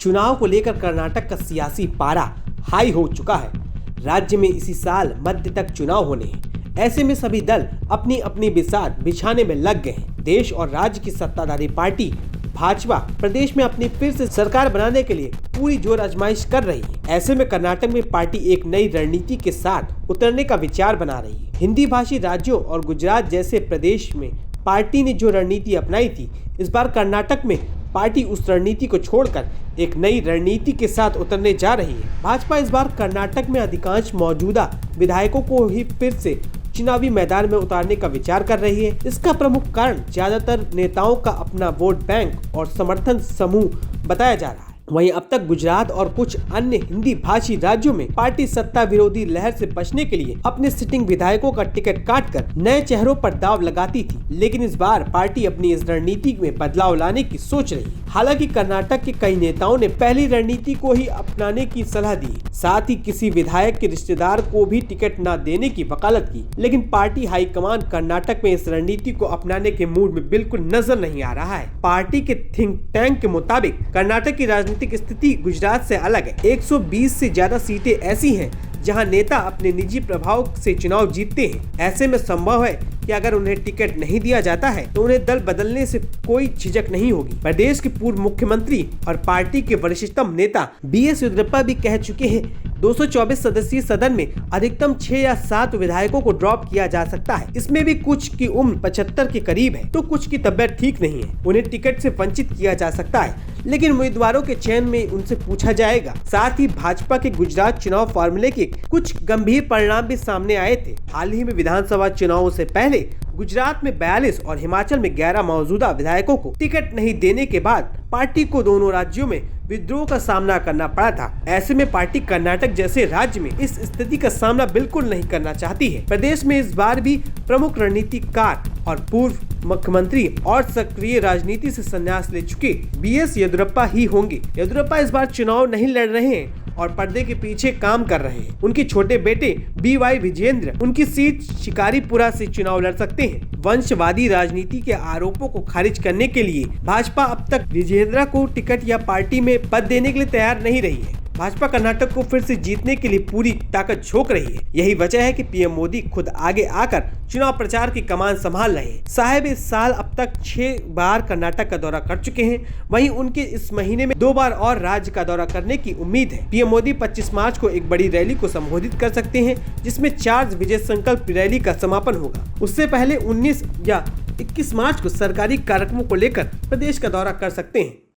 चुनाव को लेकर कर्नाटक का सियासी पारा हाई हो चुका है। राज्य में इसी साल मध्य तक चुनाव होने हैं। ऐसे में सभी दल अपनी अपनी बिसात बिछाने में लग गए हैं। देश और राज्य की सत्ताधारी पार्टी भाजपा प्रदेश में अपनी फिर से सरकार बनाने के लिए पूरी जोर आजमाइश कर रही है। ऐसे में कर्नाटक में पार्टी एक नई रणनीति के साथ उतरने का विचार बना रही है। हिंदी भाषी राज्यों और गुजरात जैसे प्रदेश में पार्टी ने जो रणनीति अपनाई थी, इस बार कर्नाटक में पार्टी उस रणनीति को छोड़कर एक नई रणनीति के साथ उतरने जा रही है। भाजपा इस बार कर्नाटक में अधिकांश मौजूदा विधायकों को ही फिर से चुनावी मैदान में उतारने का विचार कर रही है। इसका प्रमुख कारण ज्यादातर नेताओं का अपना वोट बैंक और समर्थन समूह बताया जा रहा है। वहीं अब तक गुजरात और कुछ अन्य हिंदी भाषी राज्यों में पार्टी सत्ता विरोधी लहर से बचने के लिए अपने सिटिंग विधायकों का टिकट काटकर नए चेहरों पर दाव लगाती थी, लेकिन इस बार पार्टी अपनी इस रणनीति में बदलाव लाने की सोच रही है। हालांकि कर्नाटक के कई नेताओं ने पहली रणनीति को ही अपनाने की सलाह दी, साथ ही किसी विधायक के रिश्तेदार को भी टिकट न देने की वकालत की, लेकिन पार्टी हाईकमान कर्नाटक में इस रणनीति को अपनाने के मूड में बिल्कुल नजर नहीं आ रहा है। पार्टी के थिंक टैंक के मुताबिक कर्नाटक की राजनीतिक स्थिति गुजरात से अलग है। 120 से ज्यादा सीटें ऐसी हैं जहां नेता अपने निजी प्रभाव से चुनाव जीतते हैं। ऐसे में संभव है कि अगर उन्हें टिकट नहीं दिया जाता है तो उन्हें दल बदलने से कोई झिझक नहीं होगी। प्रदेश के पूर्व मुख्यमंत्री और पार्टी के वरिष्ठतम नेता बीएस येदियुरप्पा भी कह चुके हैं 224 सदस्यीय सदन में अधिकतम 6 या 7 विधायकों को ड्रॉप किया जा सकता है। इसमें भी कुछ की उम्र 75 के करीब है तो कुछ की तबियत ठीक नहीं है, उन्हें टिकट से वंचित किया जा सकता है, लेकिन उम्मीदवारों के चयन में उनसे पूछा जाएगा। साथ ही भाजपा के गुजरात चुनाव फार्मूले के कुछ गंभीर परिणाम भी सामने आए थे। हाल ही में विधानसभा चुनावों से पहले गुजरात में 42 और हिमाचल में 11 मौजूदा विधायकों को टिकट नहीं देने के बाद पार्टी को दोनों राज्यों में विद्रोह का सामना करना पड़ा था। ऐसे में पार्टी कर्नाटक जैसे राज्य में इस स्थिति का सामना बिल्कुल नहीं करना चाहती है। प्रदेश में इस बार भी प्रमुख रणनीतिकार और पूर्व मुख्यमंत्री और सक्रिय राजनीति से संन्यास ले चुके बीएस येदियुरप्पा ही होंगे। येदियुरप्पा इस बार चुनाव नहीं लड़ रहे हैं और पर्दे के पीछे काम कर रहे हैं। उनके छोटे बेटे बीवाई विजेंद्र उनकी सीट शिकारीपुरा से चुनाव लड़ सकते हैं। वंशवादी राजनीति के आरोपों को खारिज करने के लिए भाजपा अब तक विजेंद्र को टिकट या पार्टी में पद देने के लिए तैयार नहीं रही है। भाजपा कर्नाटक को फिर से जीतने के लिए पूरी ताकत झोंक रही है। यही वजह है कि पीएम मोदी खुद आगे आकर चुनाव प्रचार की कमान संभाल रहे हैं। साहब इस साल अब तक 6 बार कर्नाटक का दौरा कर चुके हैं। वहीं उनके इस महीने में 2 बार और राज्य का दौरा करने की उम्मीद है। पीएम मोदी 25 मार्च को एक बड़ी रैली को संबोधित कर सकते हैं, जिसमें 4 विजय संकल्प रैली का समापन होगा। उससे पहले 19 या 21 मार्च को सरकारी कार्यक्रमों को लेकर प्रदेश का दौरा कर सकते हैं।